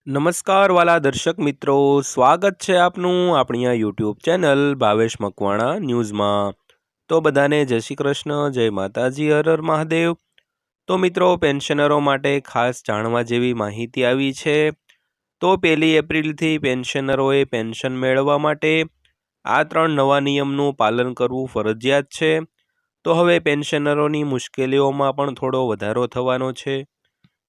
નમસ્કાર વાલા દર્શક મિત્રો, સ્વાગત છે આપનું આપણી આ યુટ્યુબ ચેનલ ભાવેશ મકવાણા ન્યૂઝમાં। તો બધાને જય શ્રી કૃષ્ણ, જય માતાજી, હર હર મહાદેવ। તો મિત્રો, પેન્શનરો માટે ખાસ જાણવા જેવી માહિતી આવી છે। તો 1 એપ્રિલથી પેન્શનરોએ પેન્શન મેળવવા માટે આ 3 નવા નિયમનું પાલન કરવું ફરજિયાત છે। તો હવે પેન્શનરોની મુશ્કેલીઓમાં પણ થોડો વધારો થવાનો છે।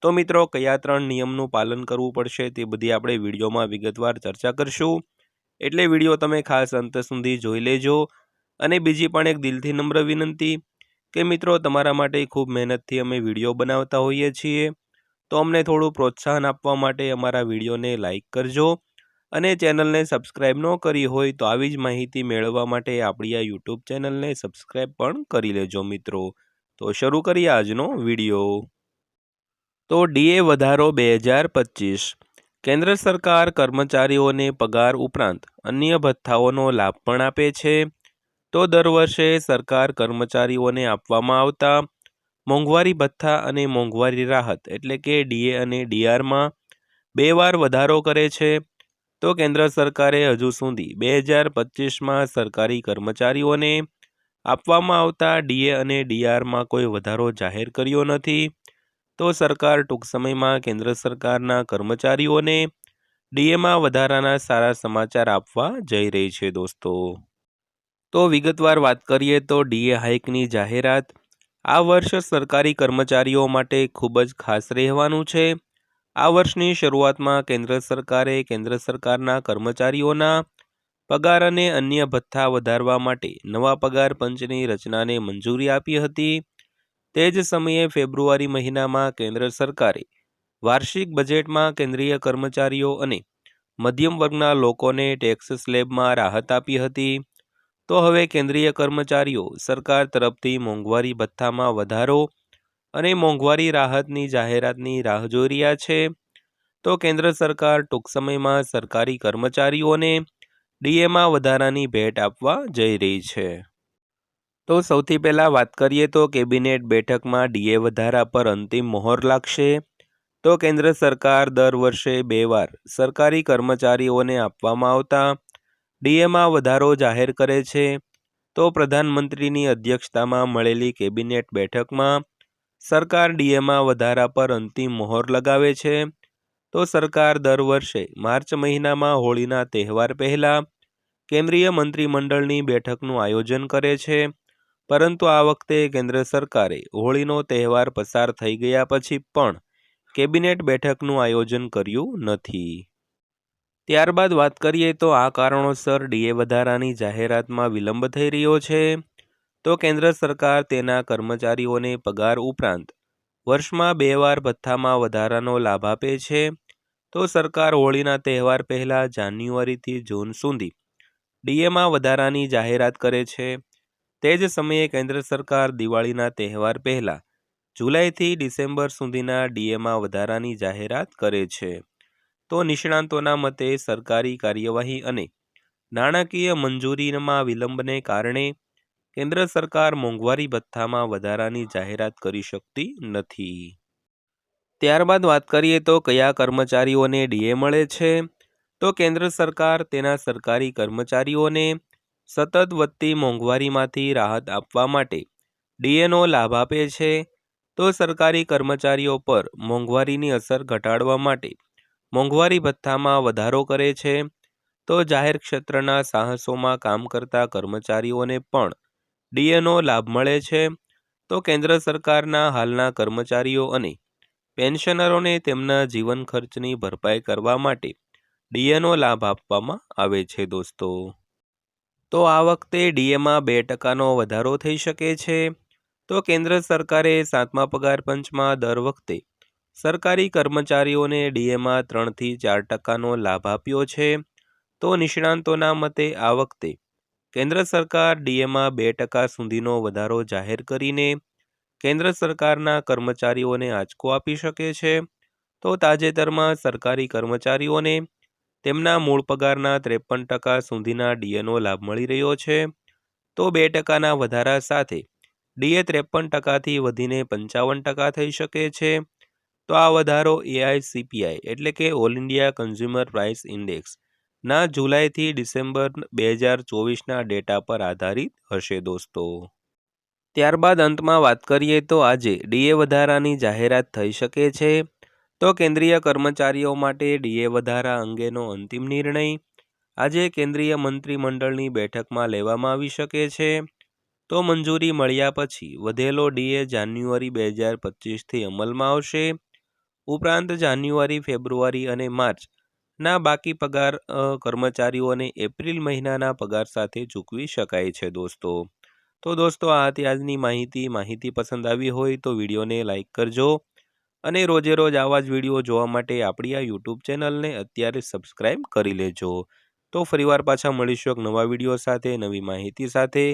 તો મિત્રો, કયા 3 નિયમનું પાલન કરવું પડશે તે બધી આપણે વિડીયોમાં વિગતવાર ચર્ચા કરશું, એટલે વિડીયો તમે ખાસ અંત સુધી જોઈ લેજો। અને બીજી પણ એક દિલથી નમ્ર વિનંતી કે મિત્રો, તમારા માટે ખૂબ મહેનતથી અમે વિડીયો બનાવતા હોઈએ છીએ, તો અમને થોડું પ્રોત્સાહન આપવા માટે અમારા વિડીયોને લાઇક કરજો અને ચેનલને સબસ્ક્રાઇબ ન કરી હોય તો આવી જ માહિતી મેળવવા માટે આપણી આ યુટ્યુબ ચેનલને સબસ્ક્રાઇબ પણ કરી લેજો મિત્રો। તો શરૂ કરીએ આજનો વિડીયો। તો ડીએ વધારો 2025। કેન્દ્ર સરકાર કર્મચારીઓને પગાર ઉપરાંત અન્ય ભથ્થાઓનો લાભ પણ આપે છે। તો દર વર્ષે સરકાર કર્મચારીઓને આપવામાં આવતા મોંઘવારી ભથ્થા અને મોંઘવારી રાહત એટલે કે ડીએ અને ડીઆરમાં 2 વાર વધારો કરે છે। તો કેન્દ્ર સરકારે હજુ સુધી 2025માં સરકારી કર્મચારીઓને આપવામાં આવતા ડીએ અને ડીઆરમાં કોઈ વધારો જાહેર કર્યો નથી। તો સરકાર ટૂંક સમયમાં કેન્દ્ર સરકારના કર્મચારીઓને ડીએમાં વધારાના સારા સમાચાર આપવા જઈ રહી છે દોસ્તો। તો વિગતવાર વાત કરીએ તો ડીએ હાઇકની જાહેરાત આ વર્ષ સરકારી કર્મચારીઓ માટે ખૂબ જ ખાસ રહેવાનું છે। આ વર્ષની શરૂઆતમાં કેન્દ્ર સરકારે કેન્દ્ર સરકારના કર્મચારીઓના પગાર અને અન્ય ભથ્થા વધારવા માટે નવા પગાર પંચની રચનાને મંજૂરી આપી હતી। તે જ સમયે ફેબ્રુઆરી મહિનામાં કેન્દ્ર સરકારે વાર્ષિક બજેટમાં કેન્દ્રીય કર્મચારીઓ અને મધ્યમ વર્ગના લોકોને ટેક્સ સ્લેબમાં રાહત આપી હતી। તો હવે કેન્દ્રીય કર્મચારીઓ સરકાર તરફથી મોંઘવારી ભથ્થામાં વધારો અને મોંઘવારી રાહતની જાહેરાતની રાહ જોઈ રહ્યા છે। તો કેન્દ્ર સરકાર ટૂંક સમયમાં સરકારી કર્મચારીઓને ડીએમાં વધારાની ભેટ આપવા જઈ રહી છે। તો સૌથી પહેલાં વાત કરીએ તો કેબિનેટ બેઠકમાં ડીએ વધારા પર અંતિમ મહોર લાગશે। તો કેન્દ્ર સરકાર દર વર્ષે 2 વાર સરકારી કર્મચારીઓને આપવામાં આવતા ડીએમાં વધારો જાહેર કરે છે। તો પ્રધાનમંત્રીની અધ્યક્ષતામાં મળેલી કેબિનેટ બેઠકમાં સરકાર ડીએમાં વધારા પર અંતિમ મહોર લગાવે છે। તો સરકાર દર વર્ષે માર્ચ મહિનામાં હોળીના તહેવાર પહેલાં કેન્દ્રીય મંત્રીમંડળની બેઠકનું આયોજન કરે છે, પરંતુ આ વખતે કેન્દ્ર સરકારે હોળીનો તહેવાર પસાર થઈ ગયા પછી પણ કેબિનેટ બેઠકનું આયોજન કર્યું નથી। ત્યારબાદ વાત કરીએ તો આ કારણોસર ડીએ વધારાની જાહેરાતમાં વિલંબ થઈ રહ્યો છે। તો કેન્દ્ર સરકાર તેના કર્મચારીઓને પગાર ઉપરાંત વર્ષમાં 2 વાર ભથ્થામાં વધારાનો લાભ આપે છે। તો સરકાર હોળીના તહેવાર પહેલાં જાન્યુઆરીથી જૂન સુધી ડીએમાં વધારાની જાહેરાત કરે છે। તે જ સમયે કેન્દ્ર સરકાર દિવાળીના તહેવાર પહેલાં જુલાઈથી ડિસેમ્બર સુધીના ડીએમાં વધારાની જાહેરાત કરે છે। તો નિષ્ણાંતોના મતે સરકારી કાર્યવાહી અને નાણાકીય મંજૂરીમાં વિલંબને કારણે કેન્દ્ર સરકાર મોંઘવારી ભથ્થામાં વધારાની જાહેરાત કરી શકતી નથી। ત્યારબાદ વાત કરીએ તો કયા કર્મચારીઓને ડીએ મળે છે। તો કેન્દ્ર સરકાર તેના સરકારી કર્મચારીઓને સતત વધતી મોંઘવારીમાંથી રાહત આપવા માટે ડીએનો લાભ આપે છે। તો સરકારી કર્મચારીઓ પર મોંઘવારીની અસર ઘટાડવા માટે મોંઘવારી ભથ્થામાં વધારો કરે છે। તો જાહેર ક્ષેત્રના સાહસોમાં કામ કરતા કર્મચારીઓને પણ ડીએનો લાભ મળે છે। તો કેન્દ્ર સરકારના હાલના કર્મચારીઓ અને પેન્શનરોને તેમના જીવન ખર્ચની ભરપાઈ કરવા માટે ડીએનો લાભ આપવામાં આવે છે દોસ્તો। તો આ વખતે ડીએમાં 2% વધારો થઈ શકે છે। તો કેન્દ્ર સરકારે 7મા પગાર પંચમાં દર વખતે સરકારી કર્મચારીઓને ડીએમાં 3થી 4% લાભ આપ્યો છે। તો નિષ્ણાંતોના મતે આ વખતે કેન્દ્ર સરકાર ડીએમાં 2% સુધીનો વધારો જાહેર કરીને કેન્દ્ર સરકારના કર્મચારીઓને આંચકો આપી શકે છે। તો તાજેતરમાં સરકારી કર્મચારીઓને તેમના મૂળ પગારના 53% સુધીના ડીએનો લાભ મળી રહ્યો છે। તો 2%ના વધારા સાથે ડીએ 53%થી વધીને 55% થઈ શકે છે। તો આ વધારો AICPI એટલે કે all India consumer price index ના જુલાઈથી ડિસેમ્બર 2024ના ડેટા પર આધારિત હશે દોસ્તો। ત્યારબાદ અંતમાં વાત કરીએ તો આજે ડીએ વધારાની જાહેરાત થઈ શકે છે। તો કેન્દ્રીય કર્મચારીઓ માટે ડીએ વધારા અંગેનો અંતિમ નિર્ણય આજે કેન્દ્રીય મંત્રીમંડળની બેઠકમાં લેવામાં આવી શકે છે। તો મંજૂરી મળ્યા પછી વધેલો ડીએ જાન્યુઆરી 2025થી અમલમાં આવશે। ઉપરાંત જાન્યુઆરી, ફેબ્રુઆરી અને માર્ચના બાકી પગાર કર્મચારીઓને એપ્રિલ મહિનાના પગાર સાથે ચૂકવી શકાય છે દોસ્તો। તો દોસ્તો આ હતી આજની માહિતી પસંદ આવી હોય તો વિડીયોને લાઈક કરજો અને રોજે રોજ આવા જ વિડીયો જોવા માટે આપણી આ યુટ્યુબ ચેનલને અત્યારે સબસ્ક્રાઈબ કરી લેજો। તો ફરીવાર પાછા મળીશું એક નવા વિડીયો સાથે, નવી માહિતી સાથે।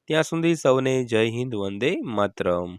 ત્યાં સુધી સૌને જય હિન્દ, વંદે માતરમ।